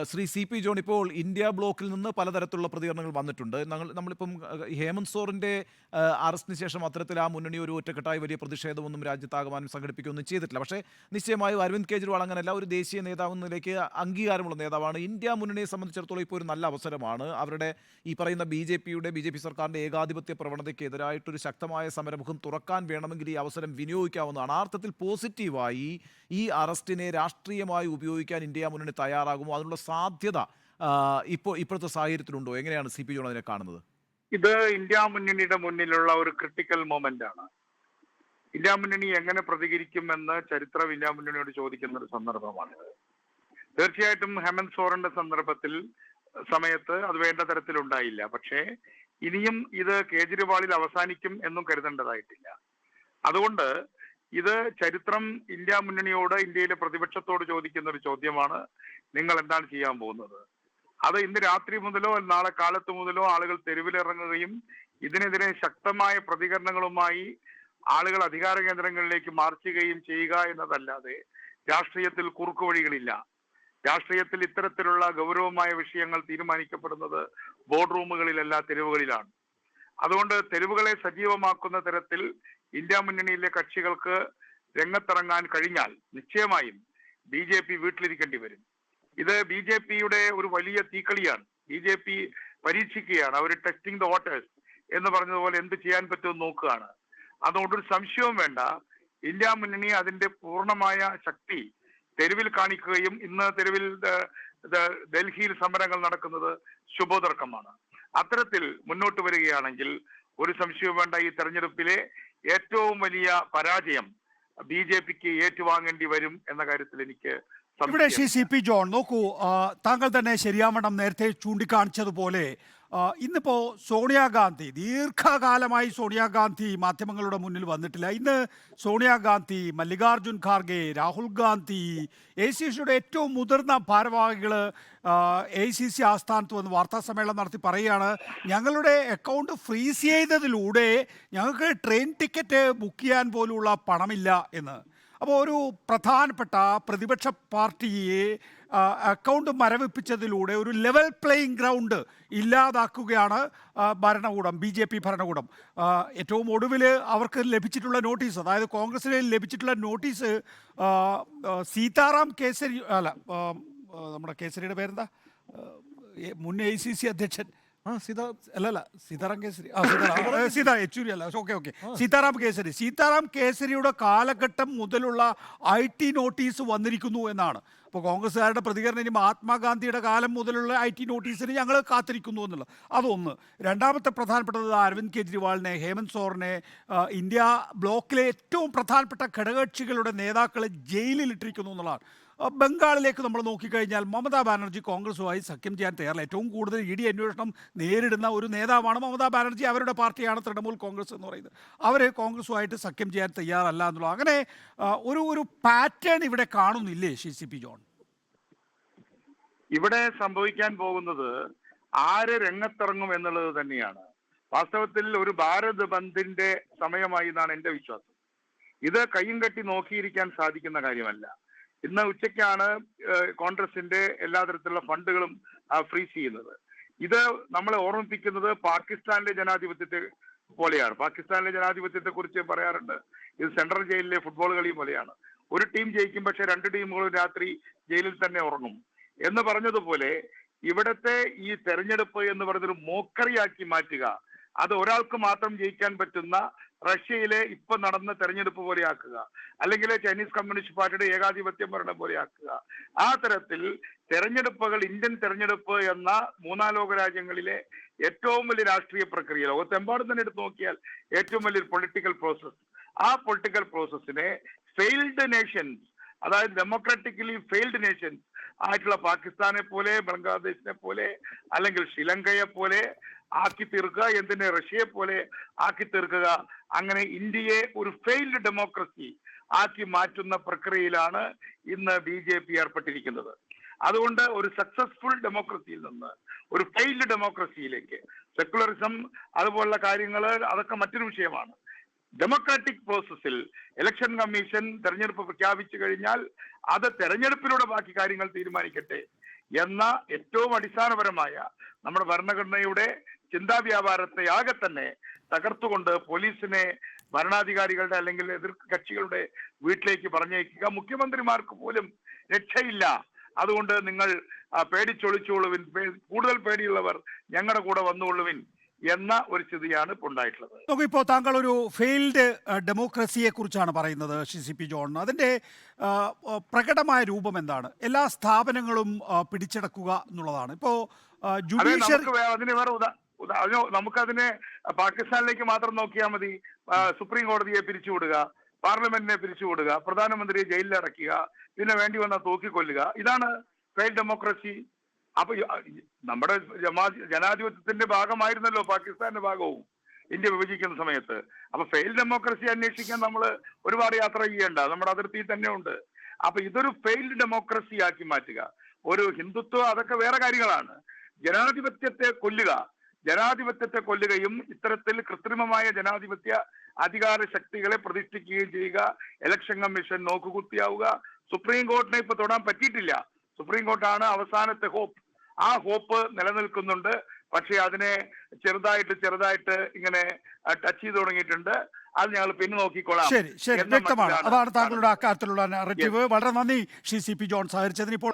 Shri C P John, ഇപ്പോൾ India ബ്ലോക്കിൽ നിന്ന് പലതരത്തിലുള്ള പ്രതികരണങ്ങൾ വന്നിട്ടുണ്ട്. നമ്മളിപ്പം ഹേമന്ത് സോറിൻ്റെ അറസ്റ്റിന് ശേഷം അത്തരത്തിൽ ആ മുന്നണി ഒരു ഒറ്റക്കെട്ടായി വലിയ പ്രതിഷേധമൊന്നും രാജ്യത്താകമാനം സംഘടിപ്പിക്കുകയൊന്നും ചെയ്തിട്ടില്ല. പക്ഷേ നിശ്ചയമായും അരവിന്ദ് കെജ്രിവാൾ അങ്ങനെയല്ല, ഒരു ദേശീയ നേതാവ് എന്ന നിലയ്ക്ക് അംഗീകാരമുള്ള നേതാവാണ്. ഇന്ത്യ മുന്നണിയെ സംബന്ധിച്ചിടത്തോളം ഇപ്പോൾ ഒരു നല്ല അവസരമാണ്. അവരുടെ ഈ പറയുന്ന ബി ജെ പി സർക്കാരിൻ്റെ ഏകാധിപത്യ പ്രവണതയ്ക്ക് എതിരായിട്ടൊരു ശക്തമായ സമരമുഖം തുറക്കാൻ വേണമെങ്കിൽ ഈ അവസരം വിനിയോഗിക്കാവുന്നതാണ്. ആ അർത്ഥത്തിൽ പോസിറ്റീവായി ഈ അറസ്റ്റിനെ രാഷ്ട്രീയമായി ഉപയോഗിക്കാൻ ഇന്ത്യ മുന്നണി തയ്യാറാകുമോ? അതിനുള്ള സാധ്യത ഇപ്പോഴത്തെ സാഹചര്യത്തിലുണ്ടോ? എങ്ങനെയാണ് സി പി ജോൺ അതിനെ കാണുന്നത്? ഇത് ഇന്ത്യ മുന്നണിയുടെ മുന്നിലുള്ള ഒരു ക്രിട്ടിക്കൽ മൊമെന്റ് ആണ്. ഇന്ത്യ മുന്നണി എങ്ങനെ പ്രതികരിക്കുമെന്ന് ചരിത്രം ഇന്ത്യ മുന്നണിയോട് ചോദിക്കുന്ന ഒരു സന്ദർഭമാണ്. തീർച്ചയായിട്ടും ഹേമന്ത് സോറന്റെ സമയത്ത് അത് വേണ്ട തരത്തിലുണ്ടായില്ല. പക്ഷേ ഇനിയും ഇത് കേജ്രിവാളിൽ അവസാനിക്കും എന്നും കരുതേണ്ടതായിട്ടില്ല. അതുകൊണ്ട് ഇത് ചരിത്രം ഇന്ത്യ മുന്നണിയോട്, ഇന്ത്യയിലെ പ്രതിപക്ഷത്തോട് ചോദിക്കുന്ന ഒരു ചോദ്യമാണ്. നിങ്ങൾ എന്താണ് ചെയ്യാൻ പോകുന്നത്? അത് ഇന്ന് രാത്രി മുതലോ നാളെ കാലത്ത് മുതലോ ആളുകൾ തെരുവിലിറങ്ങുകയും ഇതിനെതിരെ ശക്തമായ പ്രതികരണങ്ങളുമായി ആളുകൾ അധികാര കേന്ദ്രങ്ങളിലേക്ക് മാർച്ചുകയും ചെയ്യുക എന്നതല്ലാതെ രാഷ്ട്രീയത്തിൽ കുറുക്കുവഴികളില്ല. രാഷ്ട്രീയത്തിൽ ഇത്തരത്തിലുള്ള ഗൗരവമായ വിഷയങ്ങൾ തീരുമാനിക്കപ്പെടുന്നത് ബോർഡ് റൂമുകളിലല്ല, തെരുവുകളിലാണ്. അതുകൊണ്ട് തെരുവുകളെ സജീവമാക്കുന്ന തരത്തിൽ ഇന്ത്യ മുന്നണിയിലെ കക്ഷികൾക്ക് രംഗത്തിറങ്ങാൻ കഴിഞ്ഞാൽ നിശ്ചയമായും ബി ജെ പി വീട്ടിലിരിക്കേണ്ടി വരും. ഇത് ബി ജെ പിയുടെ ഒരു വലിയ തീക്കളിയാണ്. ബി ജെ പി പരീക്ഷിക്കുകയാണ്. അവർ ടെസ്റ്റിംഗ് ദ വാട്ടേഴ്സ് എന്ന് പറഞ്ഞതുപോലെ എന്ത് ചെയ്യാൻ പറ്റുമെന്ന് നോക്കുകയാണ്. അതുകൊണ്ടൊരു സംശയവും വേണ്ട, ഇന്ത്യ മുന്നണി അതിന്റെ പൂർണ്ണമായ ശക്തി തെരുവിൽ കാണിക്കുകയും ഇന്ന് തെരുവിൽ ഡൽഹിയിൽ സമരങ്ങൾ നടക്കുന്നത് ശുഭോദർക്കമാണ്. അത്തരത്തിൽ മുന്നോട്ട് വരികയാണെങ്കിൽ ഒരു സംശയവും വേണ്ട, ഈ തെരഞ്ഞെടുപ്പിലെ ഏറ്റവും വലിയ പരാജയം ബി ജെ പിക്ക് ഏറ്റുവാങ്ങേണ്ടി വരും എന്ന കാര്യത്തിൽ എനിക്ക് ഇവിടെ സി പി ജോൺ നോക്കൂ, താങ്കൾ തന്നെ ശരിയാവണ്ണം നേരത്തെ ചൂണ്ടിക്കാണിച്ചതുപോലെ ഇന്നിപ്പോൾ സോണിയാഗാന്ധി, ദീർഘകാലമായി സോണിയാഗാന്ധി മാധ്യമങ്ങളുടെ മുന്നിൽ വന്നിട്ടില്ല. ഇന്ന് സോണിയാഗാന്ധി, മല്ലികാർജുൻ ഖാർഗെ, രാഹുൽ ഗാന്ധി, AICC-യുടെ ഏറ്റവും മുതിർന്ന ഭാരവാഹികൾ AICC ആസ്ഥാനത്ത് വന്ന് വാർത്താ സമ്മേളനം നടത്തി പറയുകയാണ്, ഞങ്ങളുടെ അക്കൗണ്ട് ഫ്രീസ് ചെയ്തതിലൂടെ ഞങ്ങൾക്ക് ട്രെയിൻ ടിക്കറ്റ് ബുക്ക് ചെയ്യാൻ പോലുള്ള പണമില്ല എന്ന്. അപ്പോൾ ഒരു പ്രധാനപ്പെട്ട പ്രതിപക്ഷ പാർട്ടിയെ അക്കൗണ്ട് മരവിപ്പിച്ചതിലൂടെ ഒരു ലെവൽ പ്ലേയിങ് ഗ്രൗണ്ട് ഇല്ലാതാക്കുകയാണ് ഭരണകൂടം, BJP ഭരണകൂടം. ഏറ്റവും ഒടുവിൽ അവർക്ക് ലഭിച്ചിട്ടുള്ള നോട്ടീസ്, അതായത് കോൺഗ്രസിന് ലഭിച്ചിട്ടുള്ള നോട്ടീസ് സീതാറാം കേസരി, അല്ല നമ്മുടെ കേസരിയുടെ പേരെന്താ, മുൻ AICC അധ്യക്ഷൻ സീതാറാം കേസരി, യെച്ചൂരി അല്ല, ഓക്കെ സീതാറാം കേസരിയുടെ കാലഘട്ടം മുതലുള്ള IT നോട്ടീസ് വന്നിരിക്കുന്നു എന്നാണ്. അപ്പോൾ കോൺഗ്രസ്സുകാരുടെ പ്രതികരണം ഇനി മഹാത്മാഗാന്ധിയുടെ കാലം മുതലുള്ള IT നോട്ടീസിന് ഞങ്ങൾ കാത്തിരിക്കുന്നു എന്നുള്ളത് അതൊന്ന്. രണ്ടാമത്തെ പ്രധാനപ്പെട്ടത് അരവിന്ദ് കെജ്രിവാളിനെ, ഹേമന്ത് സോറിനെ, ഇന്ത്യ ബ്ലോക്കിലെ ഏറ്റവും പ്രധാനപ്പെട്ട ഘടകകക്ഷികളുടെ നേതാക്കളെ ജയിലിലിട്ടിരിക്കുന്നു എന്നുള്ളതാണ്. ബംഗാളിലേക്ക് നമ്മൾ നോക്കിക്കഴിഞ്ഞാൽ മമതാ ബാനർജി കോൺഗ്രസുമായി സഖ്യം ചെയ്യാൻ തയ്യാറില്ല. ഏറ്റവും കൂടുതൽ ED അന്വേഷണം നേരിടുന്ന ഒരു നേതാവാണ് മമതാ ബാനർജി. അവരുടെ പാർട്ടിയാണ് തൃണമൂൽ കോൺഗ്രസ് എന്ന് പറയുന്നത്. അവർ കോൺഗ്രസുമായിട്ട് സഖ്യം ചെയ്യാൻ തയ്യാറല്ല എന്നുള്ളത്. അങ്ങനെ ഒരു പാറ്റേൺ ഇവിടെ കാണുന്നില്ലേ സി പി ജോൺ? ഇവിടെ സംഭവിക്കാൻ പോകുന്നത് ആര് രംഗത്തിറങ്ങും എന്നുള്ളത് തന്നെയാണ്. വാസ്തവത്തിൽ ഒരു ഭാരത് ബന്ദിന്റെ സമയമായി എന്നാണ് എൻ്റെ വിശ്വാസം. ഇത് കയ്യും കെട്ടി നോക്കിയിരിക്കാൻ സാധിക്കുന്ന കാര്യമല്ല. ഇന്ന് ഉച്ചയ്ക്കാണ് കോൺഗ്രസിന്റെ എല്ലാ തരത്തിലുള്ള ഫണ്ടുകളും ഫ്രീസ് ചെയ്യുന്നത്. ഇത് നമ്മളെ ഓർമ്മിപ്പിക്കുന്നത് പാകിസ്ഥാനിലെ ജനാധിപത്യത്തെ പോലെയാണ്. പാകിസ്ഥാനിലെ ജനാധിപത്യത്തെ കുറിച്ച് പറയാറുണ്ട്, ഇത് സെൻട്രൽ ജയിലിലെ ഫുട്ബോൾ കളി പോലെയാണ്. ഒരു ടീം ജയിക്കും, പക്ഷെ രണ്ട് ടീമുകളും രാത്രി ജയിലിൽ തന്നെ ഉറങ്ങും എന്ന് പറഞ്ഞതുപോലെ ഇവിടത്തെ ഈ തെരഞ്ഞെടുപ്പ് എന്ന് പറയുന്നൊരു മോക്കറിയാക്കി മാറ്റുക, അത് ഒരാൾക്ക് മാത്രം ജയിക്കാൻ പറ്റുന്ന റഷ്യയിലെ ഇപ്പൊ നടന്ന തെരഞ്ഞെടുപ്പ് പോലെയാക്കുക, അല്ലെങ്കിൽ ചൈനീസ് കമ്മ്യൂണിസ്റ്റ് പാർട്ടിയുടെ ഏകാധിപത്യം ഭരണം പോലെയാക്കുക. ആ തരത്തിൽ തെരഞ്ഞെടുപ്പുകൾ, ഇന്ത്യൻ തെരഞ്ഞെടുപ്പ് എന്ന മൂന്നാം ലോക രാജ്യങ്ങളിലെ ഏറ്റവും വലിയ രാഷ്ട്രീയ പ്രക്രിയ, ലോകത്തെമ്പാടും തന്നെ എടുത്തു നോക്കിയാൽ ഏറ്റവും വലിയൊരു പൊളിറ്റിക്കൽ പ്രോസസ്, ആ പൊളിറ്റിക്കൽ പ്രോസസ്സിനെ ഫെയിൽഡ് നേഷൻസ്, അതായത് ഡെമോക്രാറ്റിക്കലി ഫെയിൽഡ് നേഷൻസ് ആയിട്ടുള്ള പാകിസ്ഥാനെ പോലെ, ബംഗ്ലാദേശിനെ പോലെ, അല്ലെങ്കിൽ ശ്രീലങ്കയെ പോലെ ആക്കി തീർക്കുക, എന്തിനെ റഷ്യയെ പോലെ ആക്കി തീർക്കുക. അങ്ങനെ ഇന്ത്യയെ ഒരു ഫെയിൽഡ് ഡെമോക്രസി ആക്കി മാറ്റുന്ന പ്രക്രിയയിലാണ് ഇന്ന് BJP ഏർപ്പെട്ടിരിക്കുന്നത്. അതുകൊണ്ട് ഒരു സക്സസ്ഫുൾ ഡെമോക്രസിയിൽ നിന്ന് ഒരു ഫെയിൽഡ് ഡെമോക്രസിയിലേക്ക്, സെക്കുലറിസം അതുപോലുള്ള കാര്യങ്ങൾ അതൊക്കെ മറ്റൊരു വിഷയമാണ്. ഡെമോക്രാറ്റിക് പ്രോസസ്സിൽ ഇലക്ഷൻ കമ്മീഷൻ തെരഞ്ഞെടുപ്പ് പ്രഖ്യാപിച്ചു കഴിഞ്ഞാൽ അത് തെരഞ്ഞെടുപ്പിലൂടെ ബാക്കി കാര്യങ്ങൾ തീരുമാനിക്കട്ടെ എന്ന ഏറ്റവും അടിസ്ഥാനപരമായ നമ്മുടെ ഭരണഘടനയുടെ ചിന്താ വ്യാപാരത്തെ ആകെ തന്നെ തകർത്തുകൊണ്ട് പോലീസിനെ ഭരണാധികാരികളുടെ അല്ലെങ്കിൽ എതിർ കക്ഷികളുടെ വീട്ടിലേക്ക് പറഞ്ഞയക്കുക, മുഖ്യമന്ത്രിമാർക്ക് പോലും രക്ഷയില്ല, അതുകൊണ്ട് നിങ്ങൾ പേടിച്ചൊളിച്ചോളുവിൻ, കൂടുതൽ പേടിയുള്ളവർ ഞങ്ങളുടെ കൂടെ വന്നുകൊള്ളുവിൻ എന്ന ഒരു സ്ഥിതിയാണ് ഇപ്പോൾ ഉണ്ടായിട്ടുള്ളത്. നോക്കിപ്പോൾ താങ്കൾ ഒരു ഫെയിൽഡ് ഡെമോക്രസിയെ കുറിച്ചാണ് പറയുന്നത് CCP ജോൺ. അതിൻ്റെ പ്രകടമായ രൂപം എന്താണ്? എല്ലാ സ്ഥാപനങ്ങളും പിടിച്ചടക്കുക എന്നുള്ളതാണ്. ഇപ്പോൾ ജുഡീഷ്യറി അതിന് വേറെ നമുക്കതിനെ പാകിസ്ഥാനിലേക്ക് മാത്രം നോക്കിയാൽ മതി. സുപ്രീം കോടതിയെ പിരിച്ചുവിടുക, പാർലമെന്റിനെ പിരിച്ചുവിടുക, പ്രധാനമന്ത്രിയെ ജയിലിൽ അടയ്ക്കുക, പിന്നെ വേണ്ടി വന്നാൽ തൂക്കിക്കൊല്ലുക, ഇതാണ് ഫെയിൽഡ് ഡെമോക്രസി. അപ്പൊ നമ്മുടെ ജനാധിപത്യത്തിന്റെ ഭാഗമായിരുന്നല്ലോ പാകിസ്ഥാന്റെ ഭാഗവും ഇന്ത്യ വിഭജിക്കുന്ന സമയത്ത്. അപ്പൊ ഫെയിൽഡ് ഡെമോക്രസി അന്വേഷിക്കാൻ നമ്മൾ ഒരുപാട് യാത്ര ചെയ്യേണ്ട, നമ്മുടെ അതിർത്തിയിൽ തന്നെ ഉണ്ട്. അപ്പൊ ഇതൊരു ഫെയിൽഡ് ഡെമോക്രസി ആക്കി മാറ്റുക, ഒരു ഹിന്ദുത്വം, അതൊക്കെ വേറെ കാര്യങ്ങളാണ്. ജനാധിപത്യത്തെ കൊല്ലുകയും ഇത്തരത്തിൽ കൃത്രിമമായ ജനാധിപത്യ അധികാര ശക്തികളെ പ്രതിഷ്ഠിക്കുകയും ചെയ്യുക, ഇലക്ഷൻ കമ്മീഷൻ നോക്കുകുത്തിയാവുക. സുപ്രീം കോർട്ടിനെ ഇപ്പൊ തൊടാൻ പറ്റിയിട്ടില്ല. സുപ്രീം കോർട്ടാണ് അവസാനത്തെ ഹോപ്പ്. ആ ഹോപ്പ് നിലനിൽക്കുന്നുണ്ട്, പക്ഷെ അതിനെ ചെറുതായിട്ട് ഇങ്ങനെ ടച്ച് ചെയ്ത് തുടങ്ങിയിട്ടുണ്ട്. അത് ഞങ്ങൾ പിന്നെ നോക്കിക്കോളാം. ശരി, വ്യക്തമാണ്. അതാണ് താങ്കളുടെ അക്കാര്യത്തിലുള്ള നറേറ്റീവ്. വളരെ നന്ദി CCP ജോൺ സഹകരിച്ചതിന്. ഇപ്പോൾ